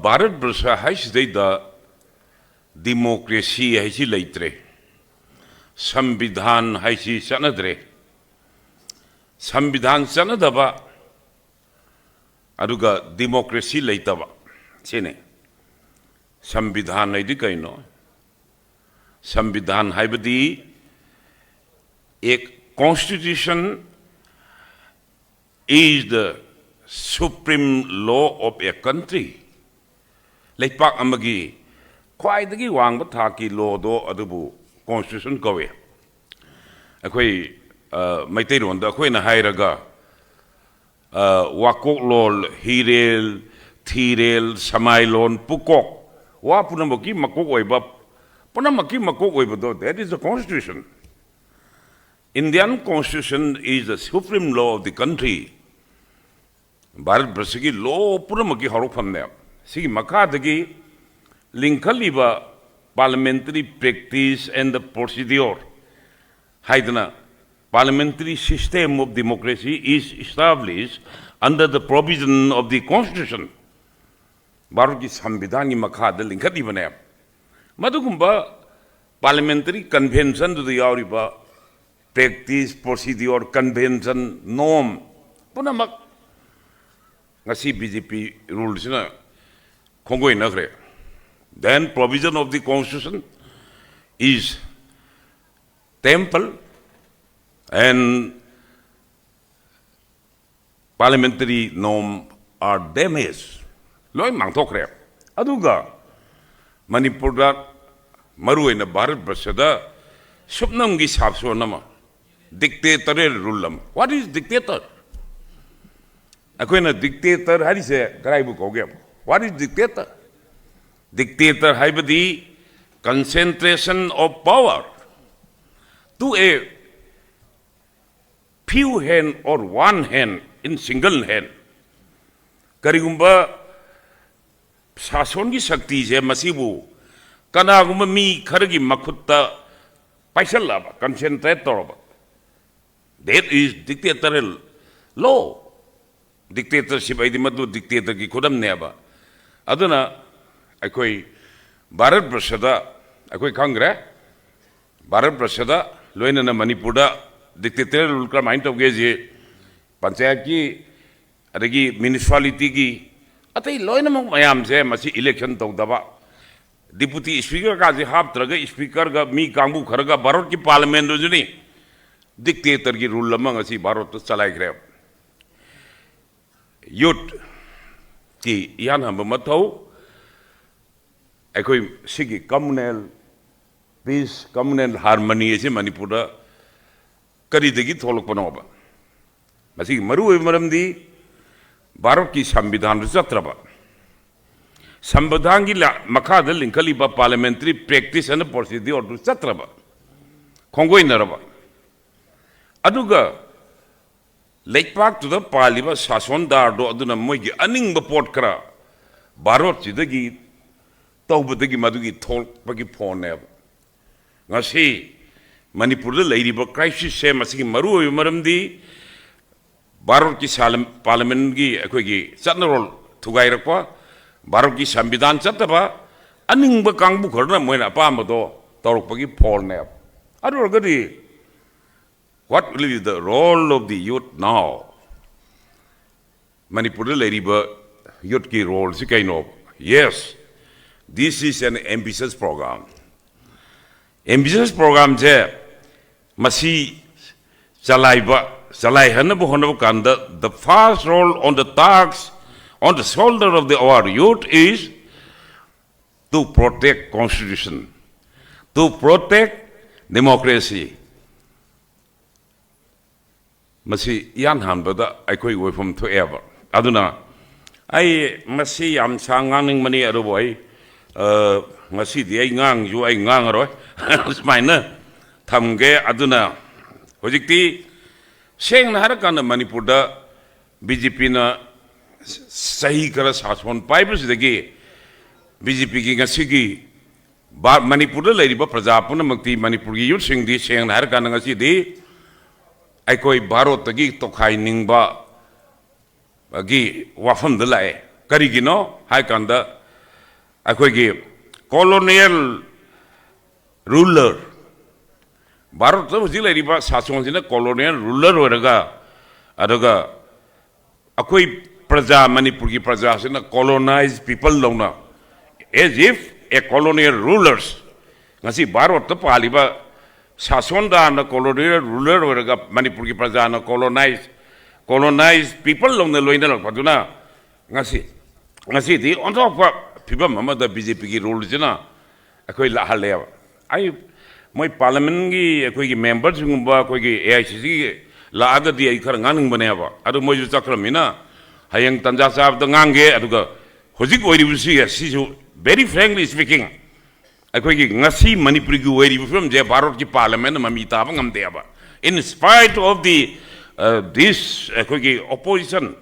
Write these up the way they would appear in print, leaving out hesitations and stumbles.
भारत वर्ष है डेमोक्रेसी है लेत्रे संविधान है चनद्रे संविधान चनदब डेमोक्रेसी लेतब सेने संविधान है कईनो संविधान है एक constitution is the supreme law of a country. Leipak amagi khwaidagi wangba thaki law do adubu constitution kawe. Akhoi maitai ronda akhoi na hairaga wakok lol hirel thirel samailon pukok wa punamaki makok oiba punamaki makok oiba do that is the constitution. Indian constitution is the supreme law of the country. Bharat वर्ष की law पुरमकी हरफमने सिगी मखादगी लिंखलीबा parliamentary practice and the procedure हाइदना parliamentary system of democracy is established under the provision of the constitution. Bharat की संविधान की मखाद लिंखलीबने मधुकुंबा parliamentary convention do यावरिबा practice procedure convention norm पुनमक ngasi BJP rules na khongoi na kre. Then provision of the constitution is temple and parliamentary norm are damaged. Loi mang thok re. Aduga Manipur da maru ina Bharat Varsada supnam gi sapso nama dictatorial rule. What is dictator? अखोइना dictator हारिसे कराइबु Koge what is dictator dictator हाइबदी concentration of power to a few hand or one hand in single hand करिगुम्बा शासन की शक्ति से मसीबु कनागुम्बा मी खरगी मखुत्ता पैसलाबा concentrate तोरबा that is dictatorial law. Dictatorship ay di madu dictator ki khudam neba aduna akoi Bharat Varsada akoi khangre Bharat Varsada loina na Manipur da dictatorial rule ka mind of ge panchayat ki adagi municipality ki atai loina mong mayam se masi election tog daba deputy speaker ka je hap traga speaker ga mi kangbu kharaga Bharat ki parliament do juni dictator ki rule lamang asi Bharat to chalai gre youth ki yan ham matau ekoi sigi communal peace communal harmony ase Manipur da kari degi tholok panoba masi maru maramdi Bharat ki संविधान chatraba संविधान की मखा दल लिंखली बा parliamentary practice and procedure और chatraba khongoi naraba aduga Leipak to the Paliba Sason Dardo Aduna Mogi Aning the port kra Barot Sidagi Taubadagi Madugi Tolk Bagi Poneb Nasi Manipur lady but crisis same as Maru Maramdi Baroki Salam Parliamentgi Equigi Satnarol Tugairapa Baroki Sambidan Sataba Aning Bakang Bukurna Mena Pamado Torpagi Poneb Adurgadi. What will be the role of the youth now? Manipur lady youth ki role si kaino. Yes, this is an ambitious program. Ambitious program je masi salai hanabu honabu kanda the first role on the task on the shoulder of our youth is to protect constitution, to protect democracy. Masi yan hanbada aikoi wefum to ever aduna ai masi yam sangang mani aroboy masi di ai ngang ju ai ngang ro smaina thamge aduna hojikti seng na har kan Manipur da BJP na sahi kara sason paibus degi BJP ki ngasi ki Manipur da leiriba praja puna makti Manipur gi youth sing di seng na har kan ngasi di Aikoi Bharat tagi tokhai ningba agi wafam dalai karigino hai kanda अखोगी colonial ruler Bharat तो उसी लेरी बात शासन से ना colonial ruler होएगा अदोगा अकोई प्रजा मणिपुर की प्रजा से ना colonized people लोना as if a colonial rulers ngasi Bharat तो पालिबा शासन दा ना colonial ruler होएगा मणिपुर की प्रजा ना colonized people लोना लोइना लग पड़ुना ngasi the on top of people मम्मा दा BJP की rule जना अकोई लाहले आई मैं पार्लियामेंट की कोई की मेंबर्स गुंबा कोई की AICC लाद दी आई खर गानिंग बने अब अदु मैं जो चक्र में ना हयंग तंजा साहब तो गांगे अदुगा होजिक ओरी बुसी है सीजो very frankly speaking कोई की ngasi मणिपुर की ओरी बुफम जे भारत की पार्लियामेंट में मीता अब गम दे अब in spite of the this कोई की opposition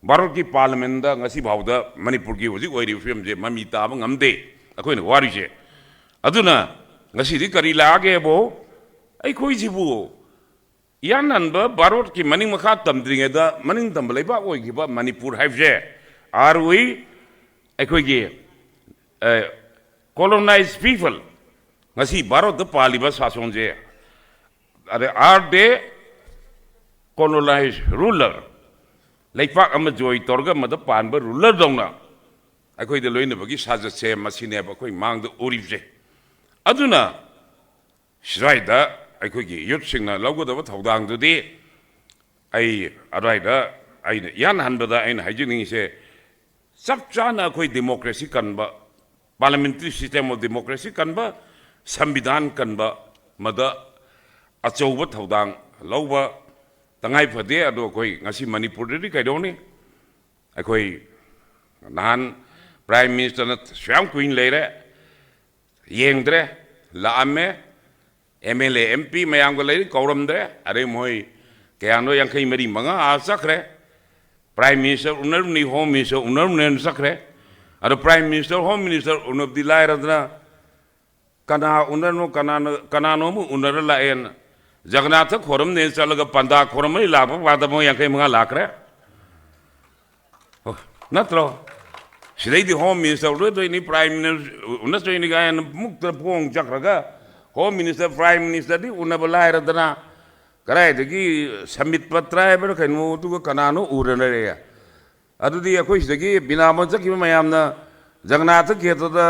भारत की पार्लियामेंट दा ngasi भावदा मणिपुर की होजिक ओरी बुफम जे मीता अब गम दे कोई ने वारी जे अदुना ngasi di kari lage bo ai khoi jibu yan nan ba barot ki maning makha tamdringe da maning tambalai ba oi gi ba manipur have je are we ai khoi gi colonized people ngasi barot da pali ba sason je are they colonized ruler laipak ama joy torga ma da pan ba ruler dongna ai khoi de loine ba gi sajat se masine ba khoi mang da orif je अदुना श्राइदा अखोगी युत्सिंगना लौगदब थौदांगदुदी आई अराइदा आइना यान हनबदा आइना हाइजिनिंगसे सबचाना अखोई democracy कनबा parliamentary system of democracy कनबा संविधान कनबा मदा अचौब थौदांग लौबा तंगाई फदे अदो अखोई ngasi मणिपुरदि काइदोनी अखोई नान प्राइम मिनिस्टर न स्वयं क्वीन लेरे येंद्रे लामे MLA MP मयांग को लेरी कौरमद्रे अरे मोई क्या यांखई मरी मंगा आ सकरे प्राइम मिनिस्टर उनर नी होम मिनिस्टर उनर ने सकरे अरे प्राइम मिनिस्टर होम मिनिस्टर उनर दिलाय रदना कना उनर नो कना नो मु उनर लाएन जगन्नाथ खोरम ने चलगा पंदा खोरम ही लाभ वादा मो यांखई मंगा लाकरे नत्रो सिदैदी होम मिनिस्टर उदो इनी प्राइम मिनिस्टर उनस इनी गायन मुक्त पोंग चक्रगा होम मिनिस्टर प्राइम मिनिस्टर दी उनब लायरदना करायदगी समित पत्र है बड़ खनु तुगो कनानो उरन रे अदुदी अखोई सिदगी बिनाम चकी मयामना जगन्नाथ खेतदा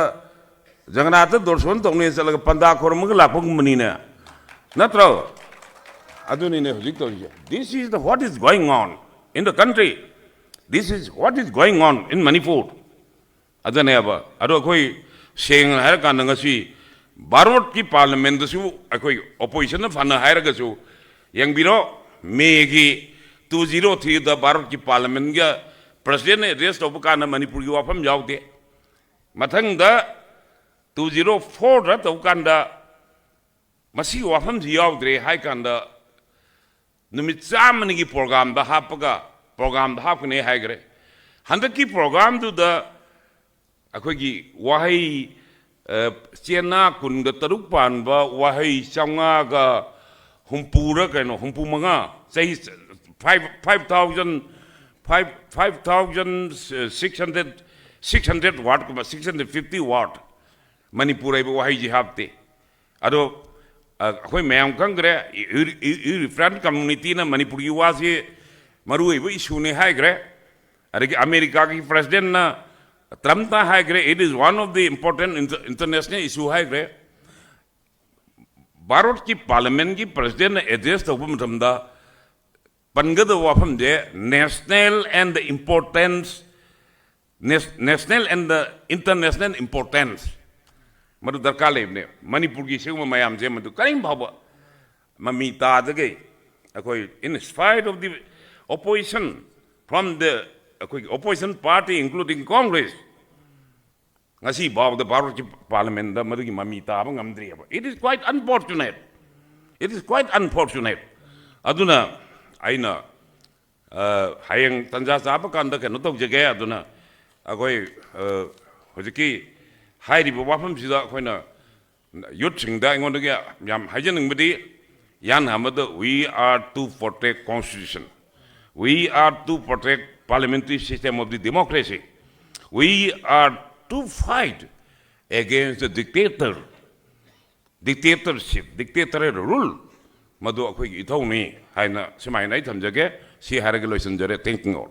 जगन्नाथ दर्शन तौने चलगा पंदा खोरमग लापग मनीना नत्रो अदुनी ने हुजिक तो this is the what is going on in the country this is what is going on in Manipur अदने अब अदो कोई सेंग हर कानंगसी भारत की पार्लियामेंट दसु अखोई ओपोजिशन फन हायरगसु यंगबिरो मेगी 203 द भारत की पार्लियामेंट गा प्रेसिडेंट एड्रेस तब कान मणिपुर की वाफम यावदे मथंग द 204 द तब कान the Masih वाफम यावद्रे hi can't the नुमित चामनि की प्रोग्राम द हापगा प्रोग्राम द हापने हायग्रे हंदक की प्रोग्राम दु द अखोगी वाहई चेना कुनग तरुक पानबा वाहई चंगागा हुंपूरा कनो हुंपू मंगा सही 5600 वाट को 650 वाट मणिपुर है वाहई जी हापते अदो अखोई मैम कंगरे रिफ्रेंड कम्युनिटी ना मणिपुर की वासे मरु है इशू ने हाइग्रे अरे अमेरिका की प्रेसिडेंट ना Trump high grade, it is one of the important international issue high grade. Bharat की पार्लियामेंट की प्रेसिडेंट ने एड्रेस तो मतलब दा पंगद वाफम जे national and the importance, national and the international importance. मधु दरकार लेने मणिपुर की सेव में मयाम जे मधु करीम भाव मम्मी ताद गई कोई in spite of the opposition from the opposition party including Congress ngasi baw the Bharat ki parliament da madu ki mami ta bang amdri it is quite unfortunate aduna aina hayang tanja sab kan da keno tok jage aduna agoi hojiki hairi bo wafam sida khoina yut sing da ngon da yam hajening bidi yan hamada we are to protect constitution, we are to protect parliamentary system of the democracy, we are to fight against the dictatorship, dictatorial rule. Madu akhoi ithau ni haina semai nai thamjage si harage loisanjare thinking or